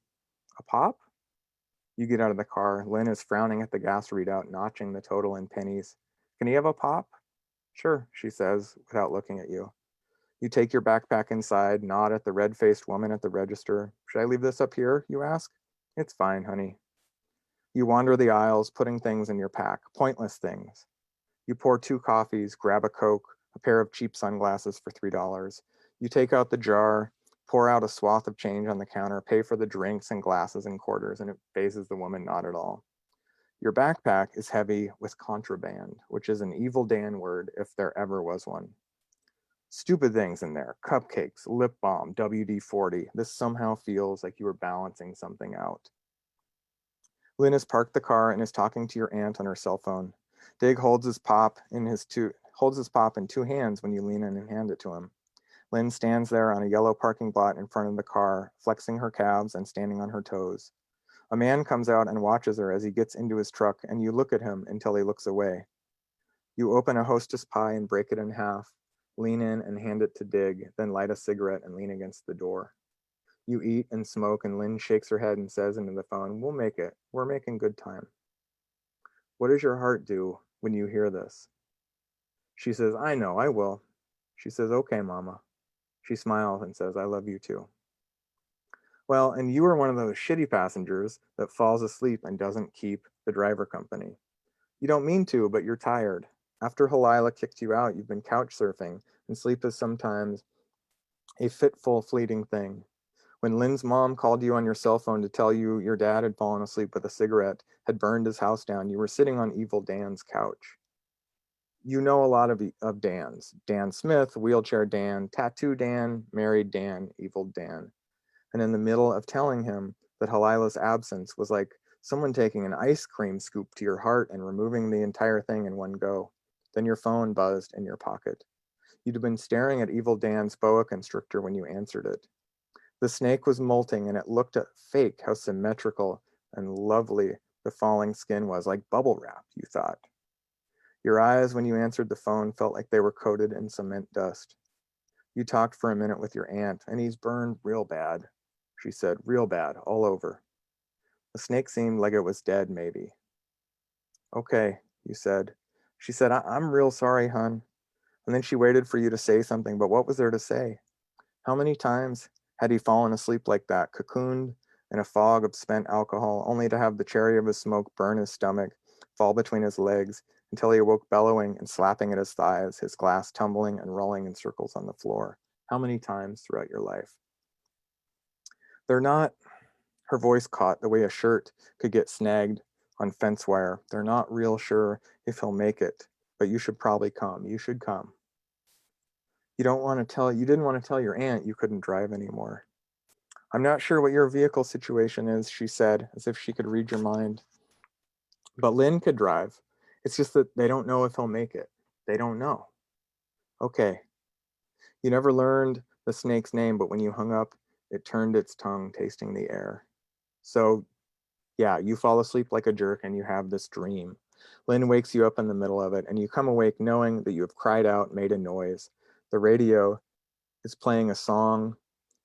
A pop? You get out of the car. Lynn is frowning at the gas readout, notching the total in pennies. Can he have a pop? Sure, she says, without looking at you. You take your backpack inside, nod at the red-faced woman at the register. Should I leave this up here, you ask? It's fine, honey. You wander the aisles, putting things in your pack, pointless things. You pour 2 coffees, grab a Coke, a pair of cheap sunglasses for $3. You take out the jar, pour out a swath of change on the counter, pay for the drinks and glasses and quarters, and it phases the woman not at all. Your backpack is heavy with contraband, which is an evil Dan word if there ever was one. Stupid things in there, cupcakes, lip balm, WD-40. This somehow feels like you were balancing something out. Lynn has parked the car and is talking to your aunt on her cell phone. Dig holds his pop in two hands when you lean in and hand it to him. Lynn stands there on a yellow parking lot in front of the car, flexing her calves and standing on her toes. A man comes out and watches her as he gets into his truck, and you look at him until he looks away. You open a Hostess pie and break it in half, lean in and hand it to Dig, then light a cigarette and lean against the door. You eat and smoke, and Lynn shakes her head and says into the phone, "We'll make it. We're making good time." What does your heart do when you hear this? She says, "I know, I will." She says, "Okay, Mama." She smiles and says, "I love you too." Well, and you are one of those shitty passengers that falls asleep and doesn't keep the driver company. You don't mean to, but you're tired. After Halila kicked you out, you've been couch surfing, and sleep is sometimes a fitful, fleeting thing. When Lynn's mom called you on your cell phone to tell you your dad had fallen asleep with a cigarette, had burned his house down, you were sitting on Evil Dan's couch. You know a lot of Dan's. Dan Smith, Wheelchair Dan, Tattoo Dan, Married Dan, Evil Dan. And in the middle of telling him that Halila's absence was like someone taking an ice cream scoop to your heart and removing the entire thing in one go. Then your phone buzzed in your pocket. You'd have been staring at Evil Dan's boa constrictor when you answered it. The snake was molting and it looked at fake how symmetrical and lovely the falling skin was, like bubble wrap, you thought. Your eyes, when you answered the phone, felt like they were coated in cement dust. You talked for a minute with your aunt, and he's burned real bad, she said, real bad, all over. The snake seemed like it was dead, maybe. Okay, you said. She said, I'm real sorry, hon. And then she waited for you to say something, but what was there to say? How many times had he fallen asleep like that, cocooned in a fog of spent alcohol, only to have the cherry of his smoke burn his stomach, fall between his legs, until he awoke bellowing and slapping at his thighs, his glass tumbling and rolling in circles on the floor? How many times throughout your life? They're not, her voice caught the way a shirt could get snagged on fence wire. They're not real sure if he'll make it, but you should probably come. You should come. You didn't want to tell your aunt you couldn't drive anymore. I'm not sure what your vehicle situation is, she said, as if she could read your mind. But Lynn could drive. It's just that they don't know if he'll make it. They don't know. Okay. You never learned the snake's name, but when you hung up, it turned its tongue, tasting the air. So, yeah, you fall asleep like a jerk and you have this dream. Lynn wakes you up in the middle of it, and you come awake knowing that you have cried out, made a noise. The radio is playing a song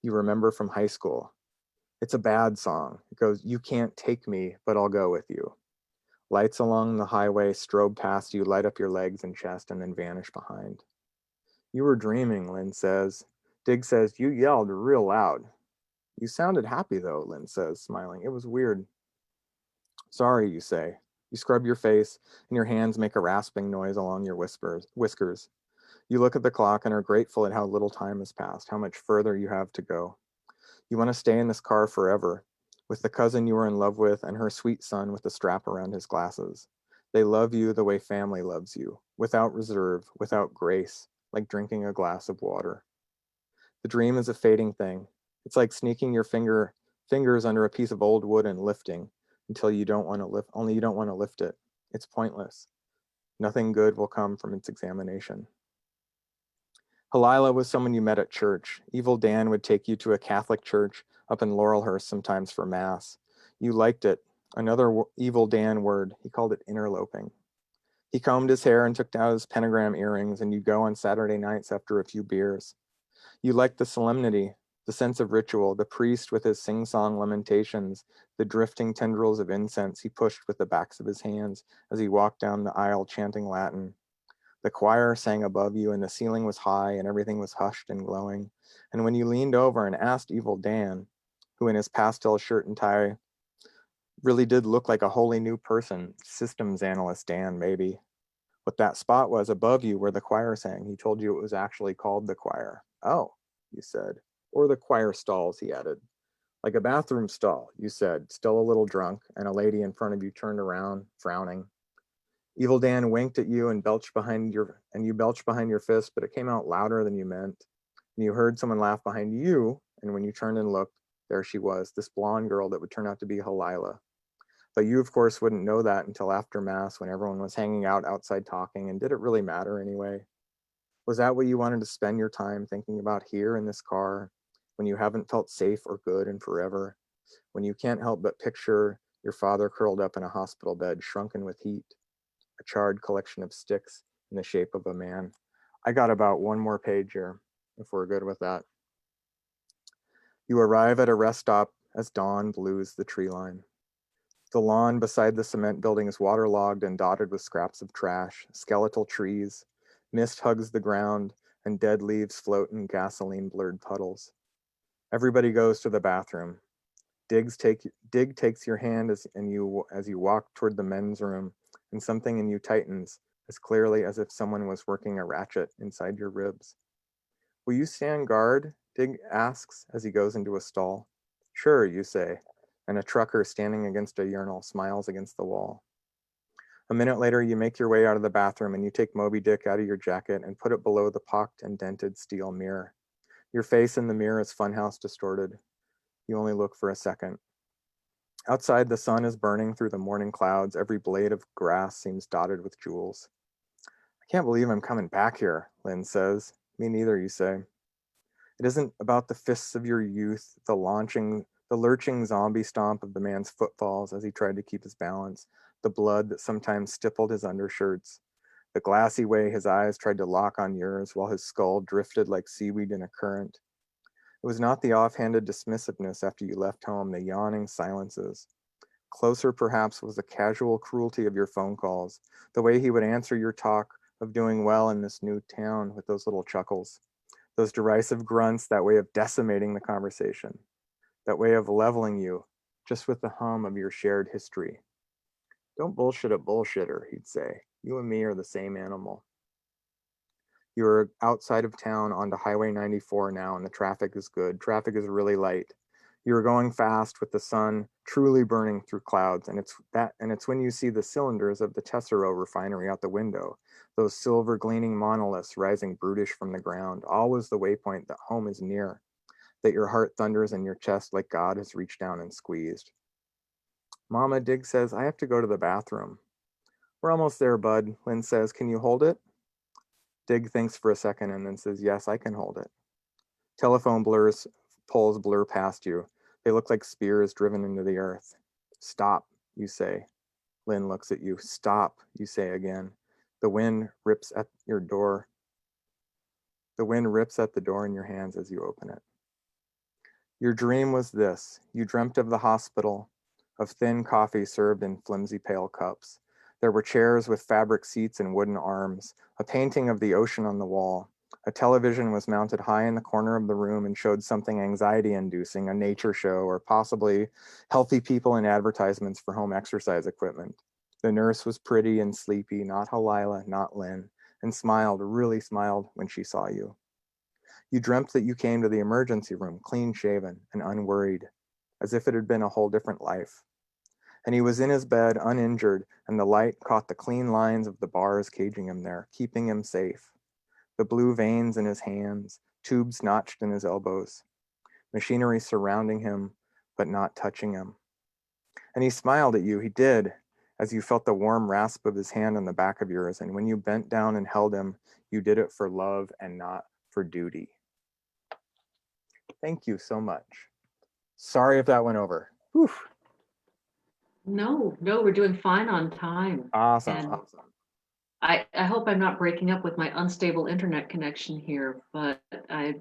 you remember from high school. It's a bad song. It goes, "You can't take me, but I'll go with you." Lights along the highway strobe past you, light up your legs and chest, and then vanish behind. You were dreaming, Lynn says. Dig says, "You yelled real loud." "You sounded happy though," Lynn says, smiling. "It was weird." "Sorry," you say. You scrub your face, and your hands make a rasping noise along your whiskers. You look at the clock and are grateful at how little time has passed, how much further you have to go. You want to stay in this car forever, with the cousin you were in love with and her sweet son with the strap around his glasses. They love you the way family loves you, without reserve, without grace, like drinking a glass of water. The dream is a fading thing. It's like sneaking your fingers under a piece of old wood and lifting until you don't want to lift, only you don't want to lift it. It's pointless. Nothing good will come from its examination. Halila was someone you met at church. Evil Dan would take you to a Catholic church up in Laurelhurst sometimes for mass. You liked it. Another Evil Dan word. He called it interloping. He combed his hair and took out his pentagram earrings, and you'd go on Saturday nights after a few beers. You liked the solemnity, the sense of ritual, the priest with his sing-song lamentations, the drifting tendrils of incense he pushed with the backs of his hands as he walked down the aisle chanting Latin. The choir sang above you, and the ceiling was high, and everything was hushed and glowing. And when you leaned over and asked Evil Dan, who in his pastel shirt and tie really did look like a wholly new person, systems analyst Dan, maybe, what that spot was above you where the choir sang, he told you it was actually called the choir. Oh, you said. Or the choir stalls, he added. Like a bathroom stall, you said, still a little drunk, and a lady in front of you turned around, frowning. Evil Dan winked at you and you belched behind your fist, but it came out louder than you meant. And you heard someone laugh behind you, and when you turned and looked, there she was, this blonde girl that would turn out to be Halila. But you, of course, wouldn't know that until after Mass when everyone was hanging out outside talking, and did it really matter anyway? Was that what you wanted to spend your time thinking about here in this car, when you haven't felt safe or good in forever, when you can't help but picture your father curled up in a hospital bed, shrunken with heat, a charred collection of sticks in the shape of a man? I got about one more page here, if we're good with that. You arrive at a rest stop as dawn blues the tree line. The lawn beside the cement building is waterlogged and dotted with scraps of trash, skeletal trees. Mist hugs the ground, and dead leaves float in gasoline-blurred puddles. Everybody goes to the bathroom. Dig takes your hand as you walk toward the men's room, and something in you tightens as clearly as if someone was working a ratchet inside your ribs. Will you stand guard? Dig asks as he goes into a stall. Sure, you say, and a trucker standing against a urinal smiles against the wall. A minute later, you make your way out of the bathroom and you take Moby Dick out of your jacket and put it below the pocked and dented steel mirror. Your face in the mirror is funhouse distorted. You only look for a second. Outside, the sun is burning through the morning clouds. Every blade of grass seems dotted with jewels. I can't believe I'm coming back here, Lynn says. Me neither, you say. It isn't about the fists of your youth, the lurching zombie stomp of the man's footfalls as he tried to keep his balance, the blood that sometimes stippled his undershirts, the glassy way his eyes tried to lock on yours while his skull drifted like seaweed in a current. It was not the offhanded dismissiveness after you left home, the yawning silences. Closer, perhaps, was the casual cruelty of your phone calls, the way he would answer your talk of doing well in this new town with those little chuckles, those derisive grunts, that way of decimating the conversation, that way of leveling you just with the hum of your shared history. Don't bullshit a bullshitter, he'd say. You and me are the same animal. You're outside of town onto Highway 94 now, and the traffic is good. Traffic is really light. You're going fast with the sun truly burning through clouds, and it's when you see the cylinders of the Tesoro refinery out the window, those silver gleaming monoliths rising brutish from the ground, always the waypoint that home is near, that your heart thunders in your chest like God has reached down and squeezed. Mama, Dig says, I have to go to the bathroom. We're almost there, bud, Lynn says. Can you hold it? Dig thinks for a second and then says, yes, I can hold it. Telephone poles blur past you. They look like spears driven into the earth. Stop, you say. Lynn looks at you. Stop, you say again. The wind rips at your door. The wind rips at the door in your hands as you open it. Your dream was this. You dreamt of the hospital, of thin coffee served in flimsy pale cups. There were chairs with fabric seats and wooden arms, a painting of the ocean on the wall. A television was mounted high in the corner of the room and showed something anxiety-inducing, a nature show, or possibly healthy people in advertisements for home exercise equipment. The nurse was pretty and sleepy, not Halila, not Lynn, and smiled, really smiled when she saw you. You dreamt that you came to the emergency room, clean-shaven and unworried, as if it had been a whole different life. And he was in his bed, uninjured, and the light caught the clean lines of the bars caging him there, keeping him safe. The blue veins in his hands, tubes notched in his elbows, machinery surrounding him, but not touching him. And he smiled at you, he did, as you felt the warm rasp of his hand on the back of yours, and when you bent down and held him, you did it for love and not for duty. Thank you so much. Sorry if that went over. Whew. No, we're doing fine on time. Awesome. And I hope I'm not breaking up with my unstable internet connection here, but I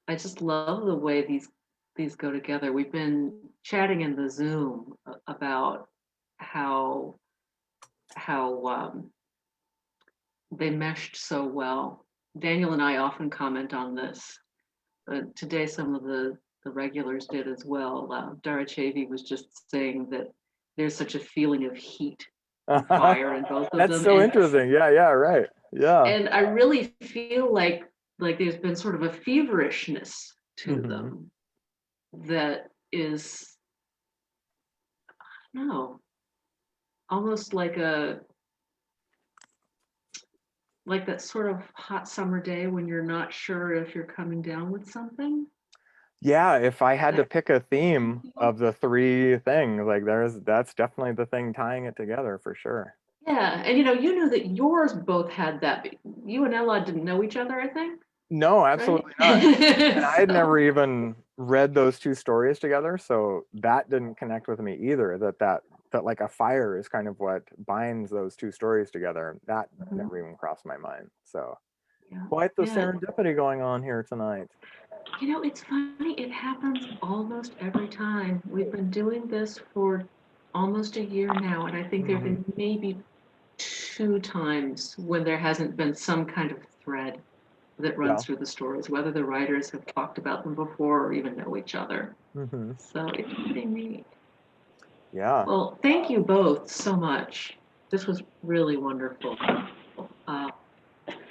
just love the way these go together. We've been chatting in the Zoom about how they meshed so well. Daniel and I often comment on this, but today some of the regulars did as well. Darachevi was just saying that there's such a feeling of heat and fire in both of them. That's so interesting. Yeah, right. Yeah. And I really feel like there's been sort of a feverishness to them that is, I don't know, almost like a like that sort of hot summer day when you're not sure if you're coming down with something. Yeah, if I had to That pick a theme feel? of the three things, like that's definitely the thing tying it together for sure. Yeah, and you knew that yours both had that. You and Ella didn't know each other, I think, No, right? absolutely not. And I had never So, even read those two stories together, so that didn't connect with me either. That like a fire is kind of what binds those two stories together. That mhm, never even crossed my mind. So yeah, quite the yeah. serendipity going on here tonight. It's funny. It happens almost every time. We've been doing this for almost a year now, and I think there have Hmm. been maybe two times when there hasn't been some kind of thread that Yeah. runs through the stories, whether the writers have talked about them before or even know each other. Hmm. So it's pretty neat. Yeah. Well, thank you both so much. This was really wonderful. Uh,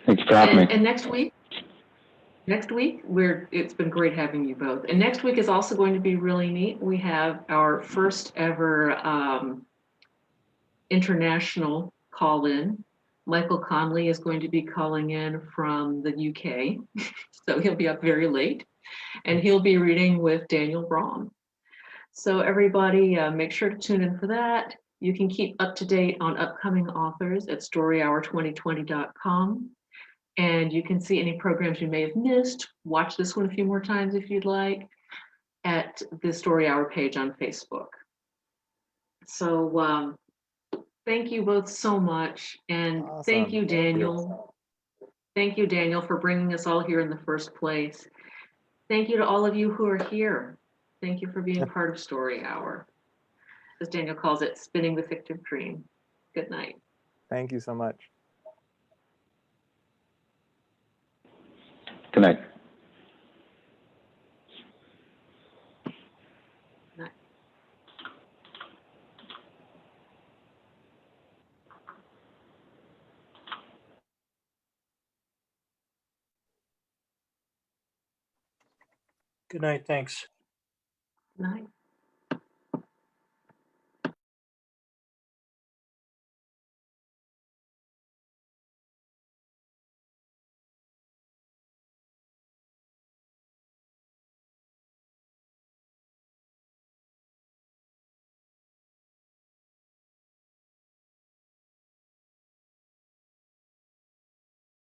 Thanks for having me. and next week, it's been great having you both. And next week is also going to be really neat. We have our first ever international call in. Michael Conley is going to be calling in from the UK. So he'll be up very late and he'll be reading with Daniel Braun. So everybody make sure to tune in for that. You can keep up to date on upcoming authors at storyhour2020.com. And you can see any programs you may have missed. Watch this one a few more times if you'd like at the Story Hour page on Facebook. So thank you both so much. And thank Awesome. you, Thank you. Daniel. Thank you, Daniel, for bringing us all here in the first place. Thank you to all of you who are here. Thank you for being part of Story Hour. As Daniel calls it, spinning the fictive dream. Good night. Thank you so much. Good night. Good night. Good night. Thanks. Good night.